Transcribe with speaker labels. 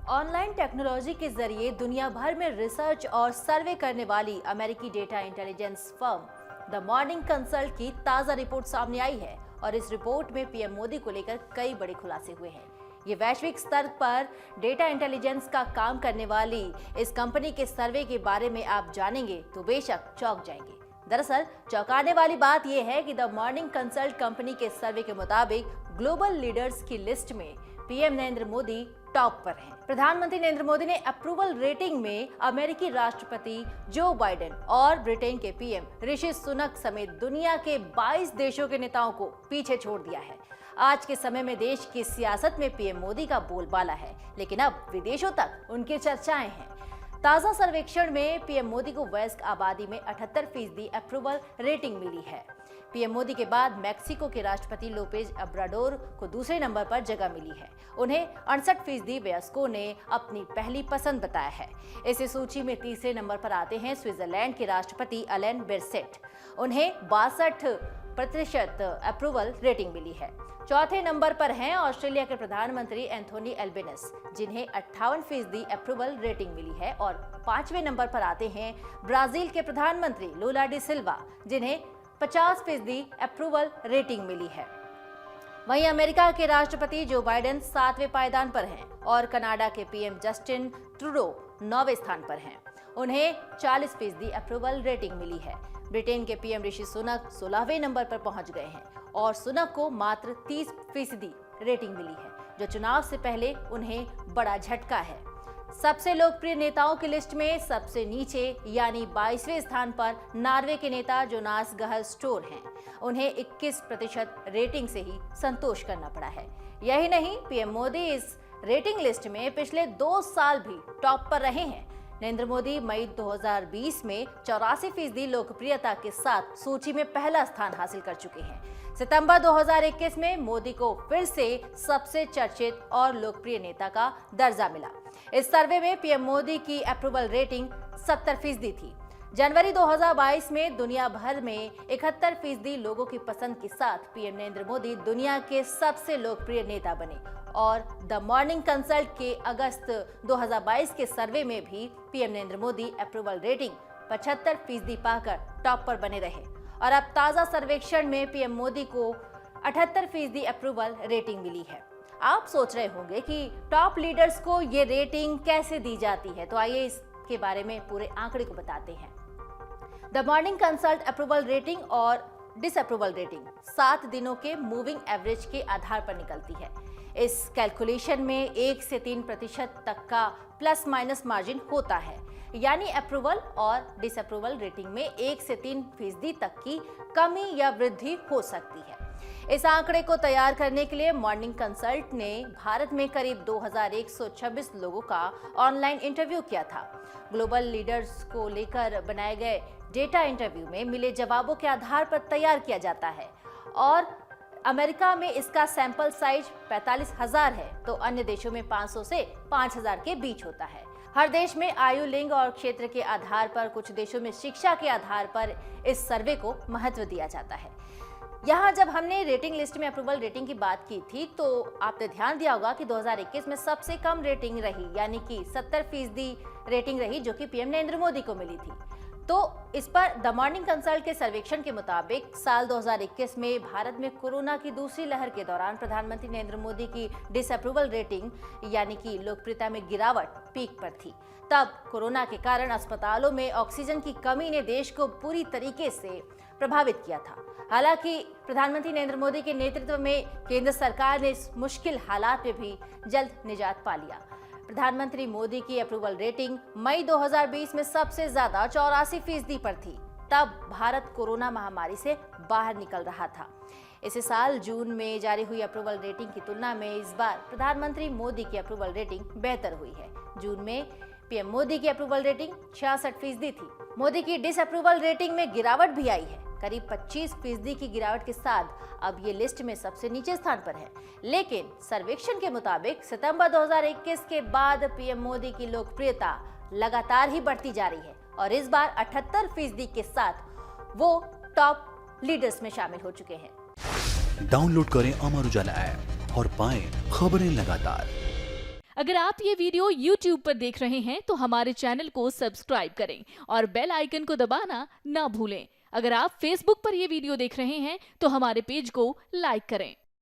Speaker 1: Online technology के जरिए दुनिया भर में रिसर्च और सर्वे करने वाली अमेरिकी data intelligence firm the morning consult की ताजा रिपोर्ट सामने आई है और इस रिपोर्ट में पीएम मोदी को लेकर कई बड़े खुलासे हुए हैं। ये वैश्विक स्तर पर डेटा इंटेलिजेंस का काम करने वाली इस कंपनी के सर्वे के बारे में आप जानेंगे तो बेशक चौंक जाएंगे। दरअसल चौंकाने वाली बात यह है कि द मॉर्निंग कंसल्ट कंपनी के सर्वे के मुताबिक ग्लोबल लीडर्स की लिस्ट में पीएम नरेंद्र मोदी टॉप पर हैं। प्रधानमंत्री नरेंद्र मोदी ने अप्रूवल रेटिंग में अमेरिकी राष्ट्रपति जो बाइडेन और ब्रिटेन के पीएम ऋषि सुनक समेत दुनिया के 22 देशों के नेताओं को पीछे छोड़ दिया है। आज के समय में देश की सियासत में पीएम मोदी का बोलबाला है, लेकिन अब विदेशों तक उनकी चर्चाएं हैं। ताजा सर्वेक्षण में पीएम मोदी को वयस्क आबादी में 78% अप्रूवल रेटिंग मिली है। पीएम मोदी के बाद मैक्सिको के राष्ट्रपति लोपेज अब्राडोर को दूसरे नंबर पर जगह मिली है। उन्हें 68% वयस्कों ने अपनी पहली पसंद बताया है। इस सूची में तीसरे नंबर पर आते हैं स्विट्जरलैंड के राष्ट्रपति अलेन बेरसेट। उन्हें 62% अप्रूवल रेटिंग मिली है। चौथे नंबर पर हैं ऑस्ट्रेलिया के प्रधानमंत्री एंथोनी एल्बेनिस, जिन्हें 58% अप्रूवल रेटिंग मिली है और 5वें नंबर पर आते हैं ब्राजील के प्रधानमंत्री लूला डी सिल्वा, जिन्हें 50% अप्रूवल रेटिंग मिली है। वहीं अमेरिका के राष्ट्रपति जो बाइडेन 7वें पायदान पर हैं और कनाडा के पीएम जस्टिन ट्रूडो 9वें स्थान पर हैं। उन्हें 40% अप्रूवल रेटिंग मिली है। ब्रिटेन के पीएम ऋषि सुनक 16वें नंबर पर पहुंच गए हैं और सुनक को मात्र 30% रेटिंग मिली है, जो चुनाव से पहले उन्हें बड़ा झटका है। सबसे लोकप्रिय नेताओं की लिस्ट में सबसे नीचे यानी 22वें स्थान पर नॉर्वे के नेता जोनास गहर स्टोर हैं। उन्हें 21% रेटिंग से ही संतोष करना पड़ा है। यही नहीं, पीएम मोदी इस रेटिंग लिस्ट में पिछले 2 साल भी टॉप पर रहे हैं। नरेंद्र मोदी मई 2020 में 84% लोकप्रियता के साथ सूची में पहला स्थान हासिल कर चुके हैं। सितंबर 2021 में मोदी को फिर से सबसे चर्चित और लोकप्रिय नेता का दर्जा मिला। इस सर्वे में पीएम मोदी की अप्रूवल रेटिंग 70% थी। जनवरी 2022 में दुनिया भर में 71% लोगों की पसंद के साथ पीएम नरेंद्र मोदी दुनिया के सबसे लोकप्रिय नेता बने और द मॉर्निंग कंसल्ट के अगस्त 2022 के सर्वे में भी PM Narendra Modi approval rating 75% पाकर टॉप पर बने रहे और अब ताजा सर्वेक्षण में पीएम मोदी को 78% अप्रूवल रेटिंग मिली है। आप सोच रहे होंगे कि टॉप लीडर्स को ये रेटिंग कैसे दी जाती है, तो आइए इसके बारे में पूरे आंकड़े को बताते हैं। The morning consult approval rating और डिसअप्रूवल रेटिंग 7 दिनों के मूविंग एवरेज के आधार पर निकलती है। इस कैलकुलेशन में 1 से 3% तक का प्लस माइनस मार्जिन होता है, यानी अप्रूवल और डिसअप्रूवल रेटिंग में 1 से 3% तक की कमी या वृद्धि हो सकती है। इस आंकड़े को तैयार करने के लिए मॉर्निंग कंसल्ट ने भारत में करीब 2126 लोगों का ऑनलाइन इंटरव्यू किया था। ग्लोबल लीडर्स को लेकर बनाए गए डेटा इंटरव्यू में मिले जवाबों के आधार पर तैयार किया जाता है और अमेरिका में इसका सैंपल साइज 45,000 है, तो अन्य देशों में 500 से 5,000 के बीच होता है। हर देश में आयु, लिंग और क्षेत्र के आधार पर, कुछ देशों में शिक्षा के आधार पर इस सर्वे को महत्व दिया जाता है। यहाँ जब हमने रेटिंग लिस्ट में अप्रूवल रेटिंग की बात की थी तो आपने ध्यान दिया होगा कि 2021 में सबसे कम रेटिंग रही, यानी कि 70% रेटिंग रही, जो कि पीएम नरेंद्र मोदी को मिली थी। तो इस पर द मॉर्निंग कंसल्ट के सर्वेक्षण के मुताबिक साल 2021 में भारत में कोरोना की दूसरी लहर के दौरान प्रधानमंत्री नरेंद्र मोदी की डिसअप्रूवल रेटिंग यानी कि लोकप्रियता में गिरावट पीक पर थी। तब कोरोना के कारण अस्पतालों में ऑक्सीजन की कमी ने देश को पूरी तरीके से प्रभावित किया था। हालांकि प्रधानमंत्री नरेंद्र मोदी के नेतृत्व में केंद्र सरकार ने इस मुश्किल हालात में भी जल्द निजात पा लिया। प्रधानमंत्री मोदी की अप्रूवल रेटिंग मई 2020 में सबसे ज्यादा 84% पर थी। तब भारत कोरोना महामारी से बाहर निकल रहा था। इसी साल जून में जारी हुई अप्रूवल रेटिंग की तुलना में इस बार प्रधानमंत्री मोदी की अप्रूवल रेटिंग बेहतर हुई है। जून में पीएम मोदी की अप्रूवल रेटिंग 66% थी। मोदी की डिसअप्रूवल रेटिंग में गिरावट भी आई है। करीब 25% की गिरावट के साथ अब ये लिस्ट में सबसे नीचे स्थान पर है। लेकिन सर्वेक्षण के मुताबिक सितंबर 2021 के बाद पीएम मोदी की लोकप्रियता लगातार ही बढ़ती जा रही है और इस बार 78% के साथ वो टॉप लीडर्स में शामिल हो चुके हैं।
Speaker 2: डाउनलोड करें अमर उजाला ऐप और पाएं खबरें लगातार। अगर आप ये वीडियो YouTube पर देख रहे हैं तो हमारे चैनल को सब्सक्राइब करें और बेल आइकन को दबाना ना भूलें। अगर आप Facebook पर ये वीडियो देख रहे हैं तो हमारे पेज को लाइक करें।